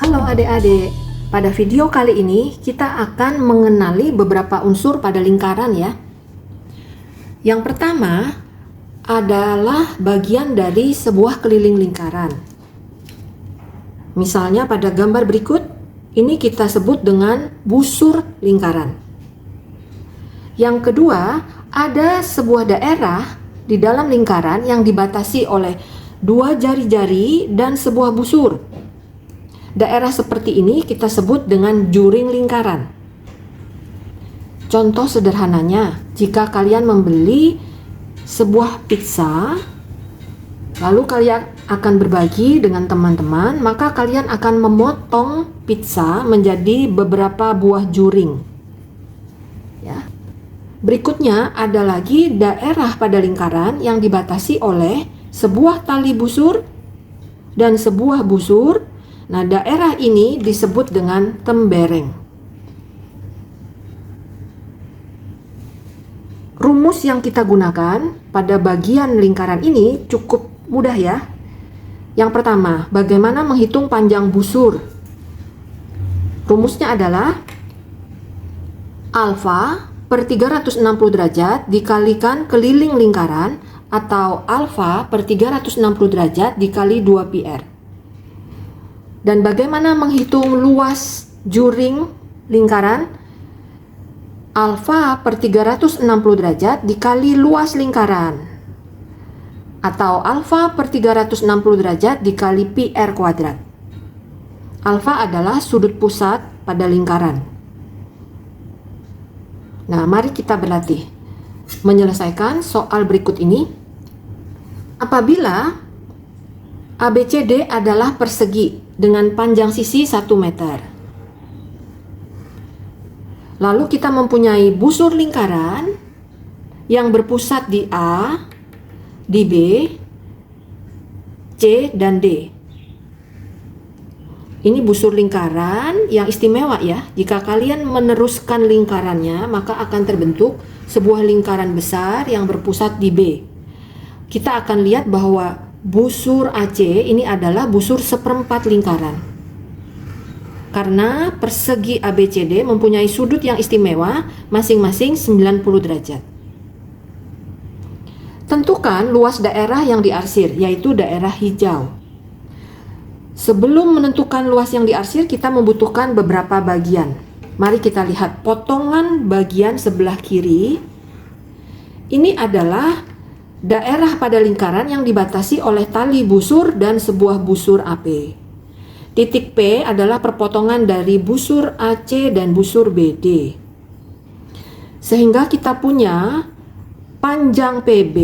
Halo adik-adik, pada video kali ini kita akan mengenali beberapa unsur pada lingkaran ya. Yang pertama adalah bagian dari sebuah keliling lingkaran. Misalnya pada gambar berikut, ini kita sebut dengan busur lingkaran. Yang kedua, ada sebuah daerah di dalam lingkaran yang dibatasi oleh dua jari-jari dan sebuah busur. Daerah seperti ini kita sebut dengan juring lingkaran. Contoh sederhananya, jika kalian membeli sebuah pizza, lalu kalian akan berbagi dengan teman-teman, maka kalian akan memotong pizza menjadi beberapa buah juring. Ya. Berikutnya ada lagi daerah pada lingkaran yang dibatasi oleh sebuah tali busur dan sebuah busur. Nah, daerah ini disebut dengan tembereng. Rumus yang kita gunakan pada bagian lingkaran ini cukup mudah ya. Yang pertama, bagaimana menghitung panjang busur? Rumusnya adalah alfa per 360 derajat dikalikan keliling lingkaran atau alfa per 360 derajat dikali 2πr. Dan bagaimana menghitung luas juring lingkaran? Alfa per 360 derajat dikali luas lingkaran, atau alfa per 360 derajat dikali πr kuadrat. Alfa adalah sudut pusat pada lingkaran. Nah, mari kita berlatih menyelesaikan soal berikut ini. Apabila ABCD adalah persegi dengan panjang sisi 1 meter. Lalu kita mempunyai busur lingkaran yang berpusat di A, di B, C, dan D. Ini busur lingkaran yang istimewa ya. Jika kalian meneruskan lingkarannya, maka akan terbentuk sebuah lingkaran besar yang berpusat di B. Kita akan lihat bahwa busur AC ini adalah busur seperempat lingkaran. Karena persegi ABCD mempunyai sudut yang istimewa masing-masing 90 derajat. Tentukan luas daerah yang diarsir, yaitu daerah hijau. Sebelum menentukan luas yang diarsir, kita membutuhkan beberapa bagian. Mari kita lihat potongan bagian sebelah kiri. Ini adalah daerah pada lingkaran yang dibatasi oleh tali busur dan sebuah busur AP. Titik P adalah perpotongan dari busur AC dan busur BD. Sehingga kita punya panjang PB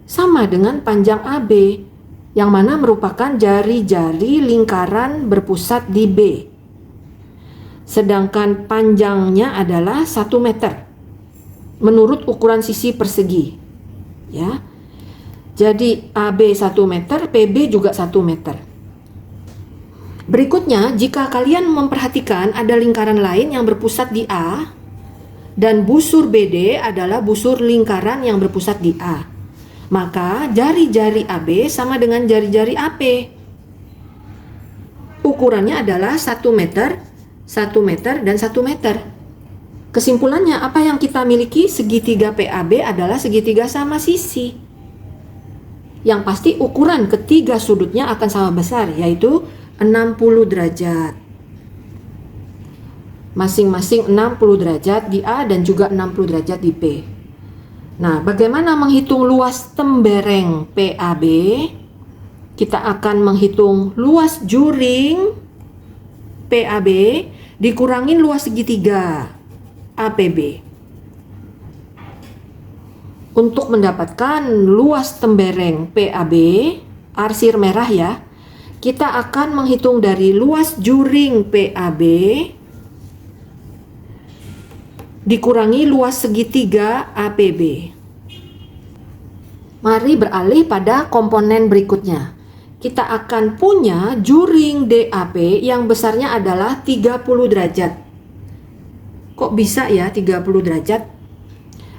sama dengan panjang AB, yang mana merupakan jari-jari lingkaran berpusat di B. Sedangkan panjangnya adalah 1 meter menurut ukuran sisi persegi. Ya. Jadi AB 1 meter, PB juga 1 meter. Berikutnya, jika kalian memperhatikan ada lingkaran lain yang berpusat di A dan busur BD adalah busur lingkaran yang berpusat di A, maka jari-jari AB sama dengan jari-jari AP. Ukurannya adalah 1 meter, 1 meter, dan 1 meter. Kesimpulannya, apa yang kita miliki? Segitiga PAB adalah segitiga sama sisi. Yang pasti ukuran ketiga sudutnya akan sama besar, yaitu 60 derajat. Masing-masing 60 derajat di A dan juga 60 derajat di P. Nah, bagaimana menghitung luas tembereng PAB? Kita akan menghitung luas juring PAB dikurangin luas segitiga APB. Untuk mendapatkan luas tembereng PAB, arsir merah ya, kita akan menghitung dari luas juring PAB dikurangi luas segitiga APB. Mari beralih pada komponen berikutnya. Kita akan punya juring DAP yang besarnya adalah 30 derajat. Kok bisa ya 30 derajat?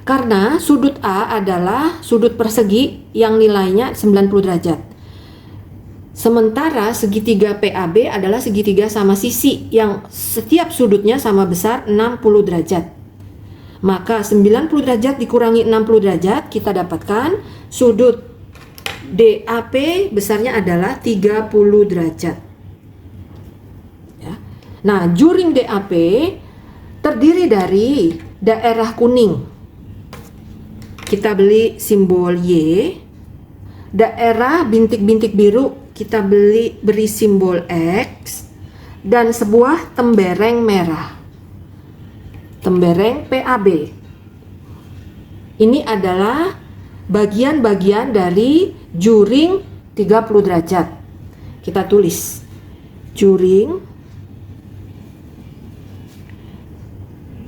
Karena sudut A adalah sudut persegi yang nilainya 90 derajat. Sementara segitiga PAB adalah segitiga sama sisi yang setiap sudutnya sama besar 60 derajat. Maka 90 derajat dikurangi 60 derajat, kita dapatkan sudut DAP besarnya adalah 30 derajat. Ya. Nah, juring DAP terdiri dari daerah kuning. Kita beli simbol Y. Daerah bintik-bintik biru kita beri simbol X. Dan sebuah tembereng merah. Tembereng PAB. Ini adalah bagian-bagian dari juring 30 derajat. Kita tulis juring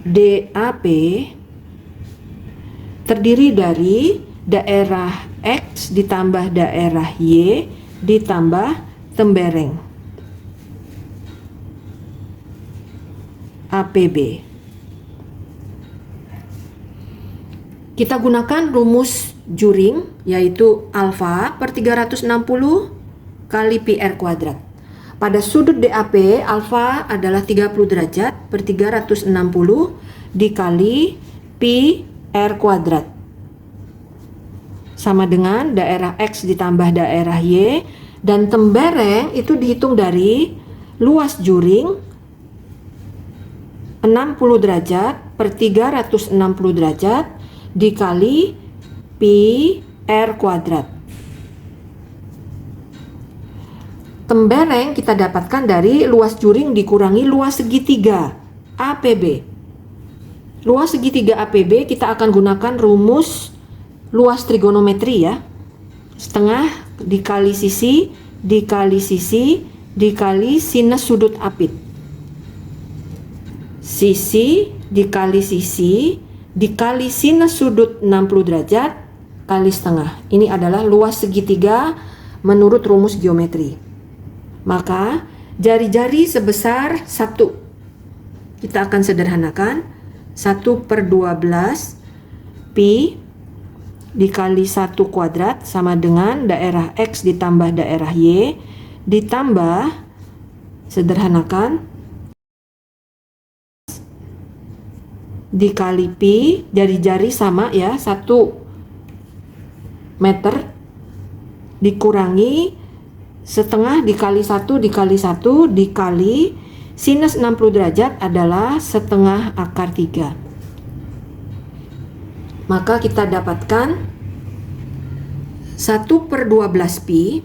DAP terdiri dari daerah X ditambah daerah Y ditambah tembereng APB. Kita gunakan rumus juring, yaitu alfa per 360 kali pi r kuadrat. Pada sudut DAP, alfa adalah 30 derajat per 360 dikali pi r kuadrat. Sama dengan daerah X ditambah daerah Y, dan tembereng itu dihitung dari luas juring 60 derajat per 360 derajat dikali pi r kuadrat. Tembereng kita dapatkan dari luas juring dikurangi luas segitiga APB. Luas segitiga APB kita akan gunakan rumus luas trigonometri ya. Setengah dikali sisi dikali sisi dikali sinus sudut apit. Sisi dikali sisi dikali sinus sudut 60 derajat kali setengah. Ini adalah luas segitiga menurut rumus geometri. Maka jari-jari sebesar 1 kita akan sederhanakan. 1/12 pi dikali 1 kuadrat sama dengan daerah X ditambah daerah Y ditambah, sederhanakan, dikali pi, jari-jari sama ya, 1 meter dikurangi setengah dikali 1 dikali 1 dikali sinus 60 derajat adalah setengah akar 3. Maka kita dapatkan 1/12 pi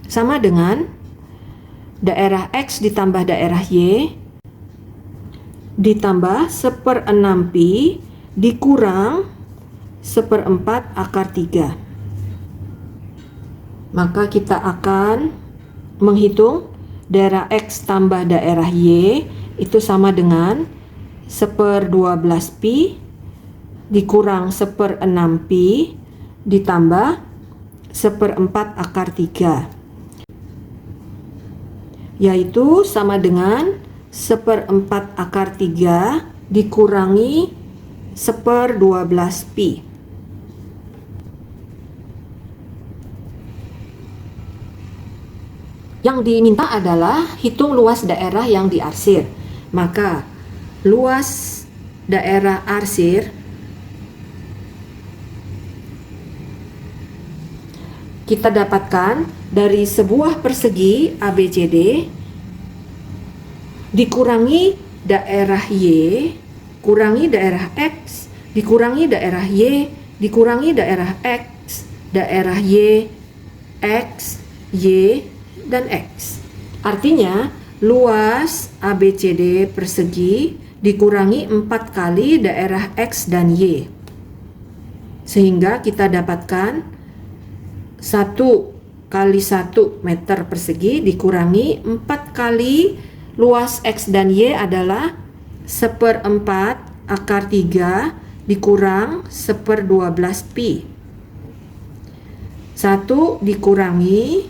sama dengan daerah X ditambah daerah Y ditambah 1/6 pi dikurang 1/4 akar 3. Maka kita akan menghitung daerah X tambah daerah Y itu sama dengan 1/12 pi dikurang 1/6 pi ditambah 1/4 akar 3, yaitu sama dengan 1/4 akar 3 dikurangi 1/12 pi. Yang diminta adalah hitung luas daerah yang diarsir. Maka luas daerah arsir kita dapatkan dari sebuah persegi ABCD dikurangi daerah Y kurangi daerah X dikurangi daerah Y dikurangi daerah X, daerah Y, X, Y, dan X. Artinya luas ABCD persegi dikurangi 4 kali daerah X dan Y, sehingga kita dapatkan 1 kali 1 meter persegi dikurangi 4 kali luas X dan Y adalah 1/4 akar 3 dikurang 1/12 pi. 1 dikurangi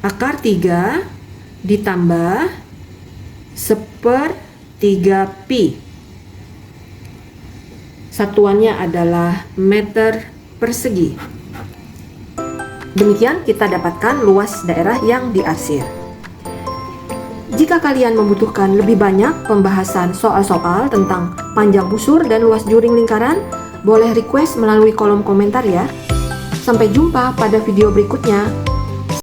akar 3 ditambah 1/3 pi. Satuannya adalah meter persegi. Demikian kita dapatkan luas daerah yang diarsir. Jika kalian membutuhkan lebih banyak pembahasan soal-soal tentang panjang busur dan luas juring lingkaran, boleh request melalui kolom komentar ya. Sampai jumpa pada video berikutnya.